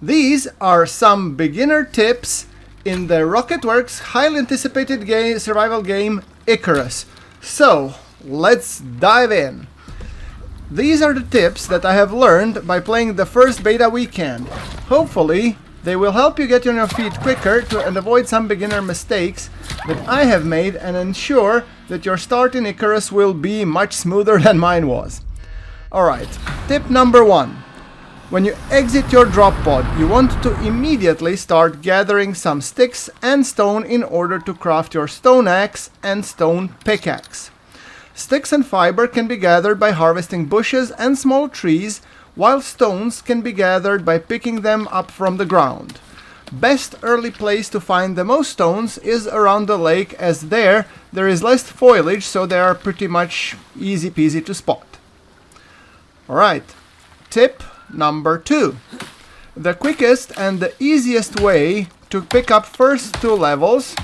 These are some beginner tips in the rocketwerkz highly anticipated survival game Icarus. So, let's dive in. These are the tips that I have learned by playing the first beta weekend. Hopefully, they will help you get on your feet quicker and avoid some beginner mistakes that I have made and ensure that your start in Icarus will be much smoother than mine was. Alright, tip number 1. When you exit your drop pod, you want to immediately start gathering some sticks and stone in order to craft your stone axe and stone pickaxe. Sticks and fiber can be gathered by harvesting bushes and small trees, while stones can be gathered by picking them up from the ground. Best early place to find the most stones is around the lake, as there is less foliage, so they are pretty much easy peasy to spot. Alright, tip number 2. The quickest and the easiest way to pick up first 2 levels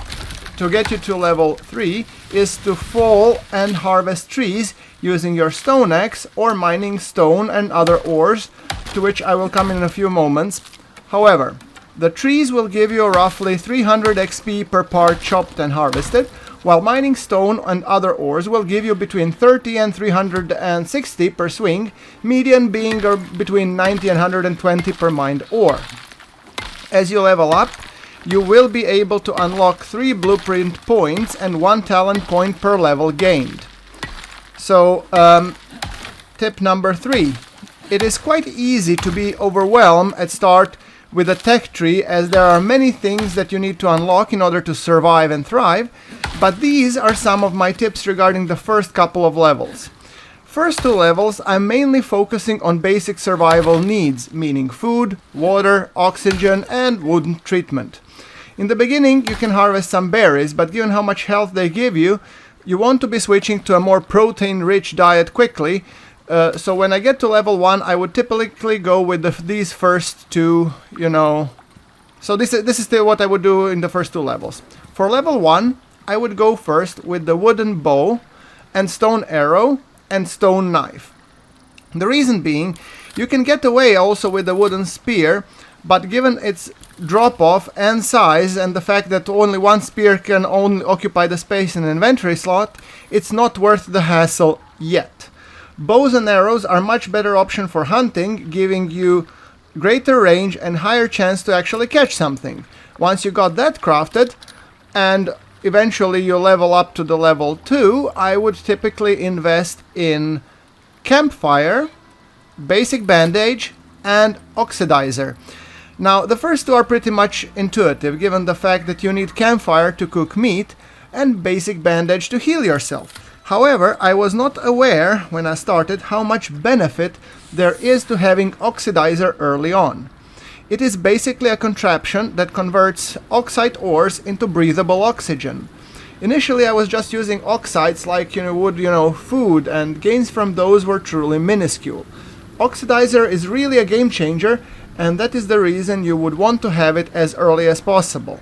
to get you to level 3 is to fall and harvest trees using your stone axe or mining stone and other ores, to which I will come in a few moments. However, the trees will give you roughly 300 XP per part chopped and harvested, while mining stone and other ores will give you between 30 and 360 per swing, median being between 90 and 120 per mined ore. As you level up, you will be able to unlock 3 blueprint points and 1 talent point per level gained. So, tip number 3. It is quite easy to be overwhelmed at start with a tech tree, as there are many things that you need to unlock in order to survive and thrive, but these are some of my tips regarding the first couple of levels. First 2 levels, I'm mainly focusing on basic survival needs, meaning food, water, oxygen, and wound treatment. In the beginning, you can harvest some berries, but given how much health they give you, you want to be switching to a more protein-rich diet quickly. So when I get to level 1, I would typically go with these first 2, So this is what I would do in the first 2 levels. For level 1, I would go first with the wooden bow and stone arrow and stone knife. The reason being, you can get away also with the wooden spear, but given its drop-off and size and the fact that only one spear can only occupy the space in an inventory slot, it's not worth the hassle yet. Bows and arrows are much better option for hunting, giving you greater range and higher chance to actually catch something. Once you got that crafted and eventually you level up to the level 2, I would typically invest in campfire, basic bandage, and oxidizer. Now, the first 2 are pretty much intuitive, given the fact that you need campfire to cook meat and basic bandage to heal yourself. However, I was not aware when I started how much benefit there is to having oxidizer early on. It is basically a contraption that converts oxide ores into breathable oxygen. Initially, I was just using oxides like food, and gains from those were truly minuscule. Oxidizer is really a game changer, and that is the reason you would want to have it as early as possible.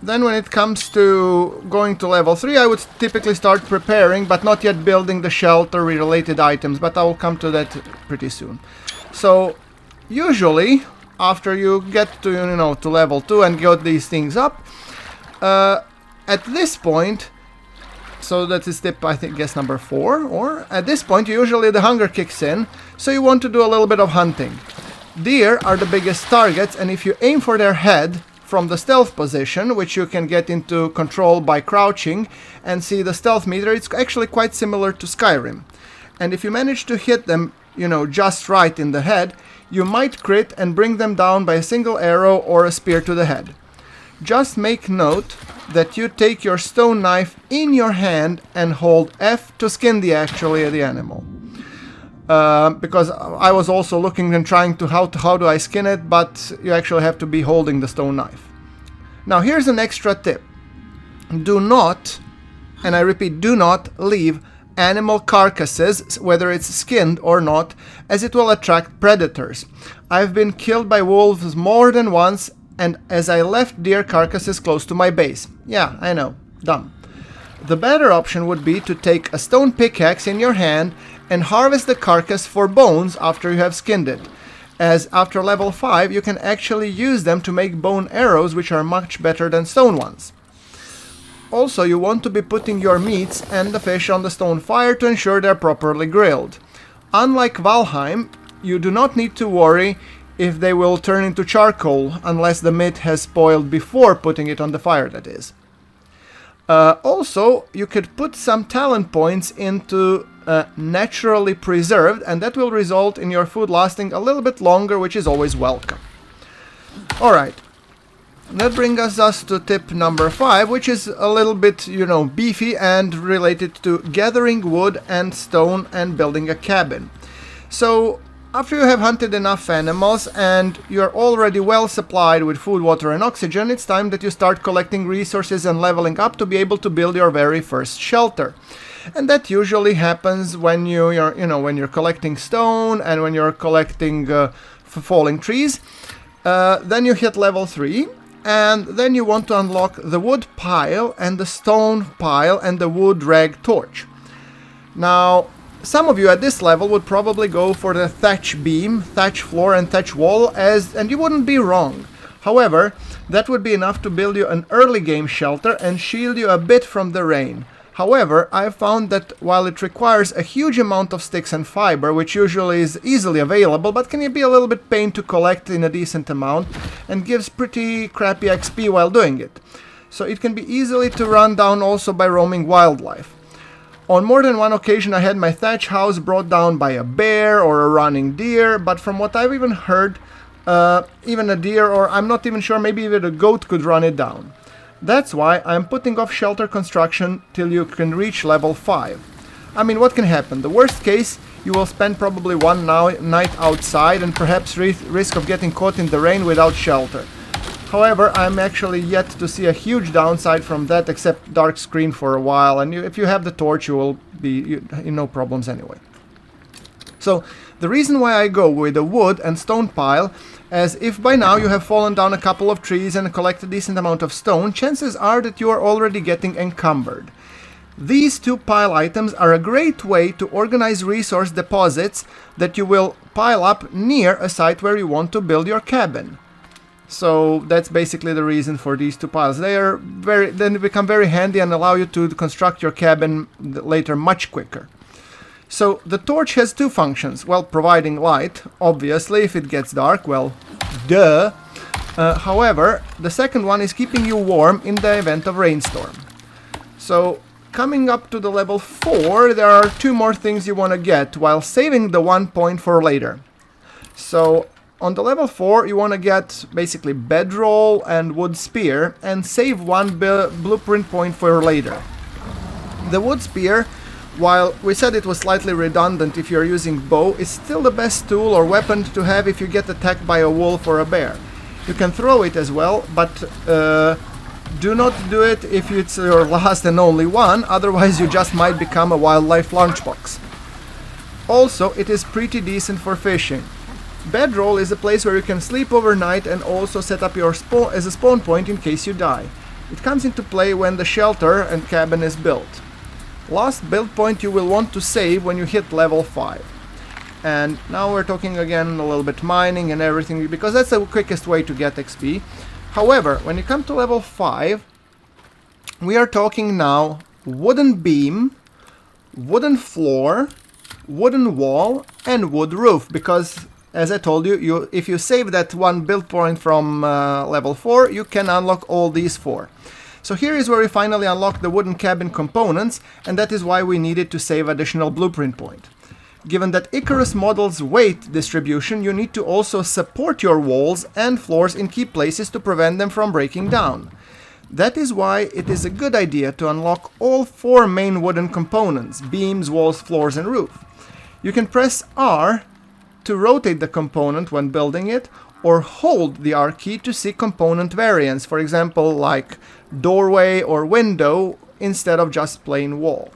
Then when it comes to going to level 3, I would typically start preparing, but not yet building the shelter related items, but I will come to that pretty soon. So, usually, after you get to level 2 and get these things up, at this point, so that is tip, guess number 4, or at this point usually the hunger kicks in, so you want to do a little bit of hunting. Deer are the biggest targets, and if you aim for their head from the stealth position, which you can get into control by crouching and see the stealth meter, it's actually quite similar to Skyrim. And if you manage to hit them, just right in the head, you might crit and bring them down by a single arrow or a spear to the head. Just make note that you take your stone knife in your hand and hold F to skin the animal. Because I was also looking and trying to how do I skin it, but you actually have to be holding the stone knife. Now here's an extra tip. Do not, and I repeat, do not leave animal carcasses, whether it's skinned or not, as it will attract predators. I've been killed by wolves more than once, and as I left deer carcasses close to my base. Yeah, I know, dumb. The better option would be to take a stone pickaxe in your hand and harvest the carcass for bones after you have skinned it. as after level 5 you can actually use them to make bone arrows, which are much better than stone ones. Also, you want to be putting your meats and the fish on the stone fire to ensure they're properly grilled. Unlike Valheim, you do not need to worry if they will turn into charcoal, unless the meat has spoiled before putting it on the fire, that is. Also, you could put some talent points into naturally preserved, and that will result in your food lasting a little bit longer, which is always welcome. Alright. That brings us to tip number 5, which is a little bit, beefy and related to gathering wood and stone and building a cabin. So, after you have hunted enough animals and you're already well supplied with food, water and oxygen, it's time that you start collecting resources and leveling up to be able to build your very first shelter. And that usually happens when you're collecting stone and when you're collecting falling trees. Then you hit level 3. And then you want to unlock the wood pile and the stone pile and the wood rag torch. Now, some of you at this level would probably go for the thatch beam, thatch floor and thatch wall, and you wouldn't be wrong. However, that would be enough to build you an early game shelter and shield you a bit from the rain. However, I've found that while it requires a huge amount of sticks and fiber, which usually is easily available, but can be a little bit pain to collect in a decent amount, and gives pretty crappy XP while doing it. So it can be easily to run down also by roaming wildlife. On more than one occasion I had my thatch house brought down by a bear or a running deer, but from what I've even heard, even a deer, or I'm not even sure, maybe even a goat could run it down. That's why I'm putting off shelter construction till you can reach level 5. I mean, what can happen? The worst case, you will spend probably one night outside and perhaps risk of getting caught in the rain without shelter. However, I'm actually yet to see a huge downside from that, except dark screen for a while, and if you have the torch you will be in no problems anyway. So, the reason why I go with a wood and stone pile, as if by now you have fallen down a couple of trees and collect a decent amount of stone, chances are that you are already getting encumbered. These two pile items are a great way to organize resource deposits that you will pile up near a site where you want to build your cabin. So that's basically the reason for these two piles. They become very handy and allow you to construct your cabin later much quicker. So the torch has two functions. Well, providing light, obviously, if it gets dark, well, duh. However, the second one is keeping you warm in the event of rainstorm. So, coming up to the level 4, there are two more things you want to get, while saving the 1 point for later. So, on the level 4, you want to get basically bedroll and wood spear, and save one blueprint point for later. The wood spear, while we said it was slightly redundant if you're using bow, is still the best tool or weapon to have if you get attacked by a wolf or a bear. You can throw it as well, but do not do it if it's your last and only one, otherwise you just might become a wildlife lunchbox. Also, it is pretty decent for fishing. Bedroll is a place where you can sleep overnight and also set up your spawn as a spawn point in case you die. It comes into play when the shelter and cabin is built. Last build point you will want to save when you hit level 5. And now we're talking again a little bit mining and everything, because that's the quickest way to get XP. However, when you come to level 5, we are talking now wooden beam, wooden floor, wooden wall, and wood roof, because as I told you, if you save that one build point from level 4, you can unlock all these 4. So here is where we finally unlock the wooden cabin components, and that is why we needed to save additional blueprint point. Given that Icarus model's weight distribution, you need to also support your walls and floors in key places to prevent them from breaking down. That is why it is a good idea to unlock all 4 main wooden components: beams, walls, floors, and roof. You can press R to rotate the component when building it, or hold the R key to see component variants, for example like doorway or window instead of just plain wall.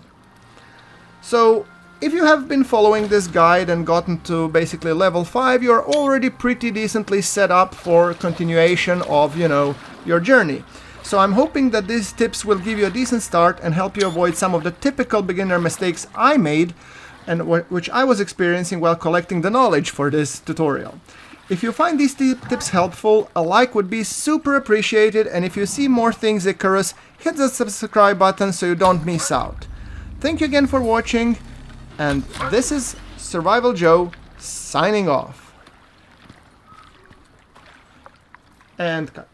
So if you have been following this guide and gotten to basically level 5, you're already pretty decently set up for continuation of, your journey. So I'm hoping that these tips will give you a decent start and help you avoid some of the typical beginner mistakes I made and which I was experiencing while collecting the knowledge for this tutorial. If you find these tips helpful, a like would be super appreciated, and if you see more things Icarus, hit the subscribe button so you don't miss out. Thank you again for watching, and this is Survival Joe signing off. And cut.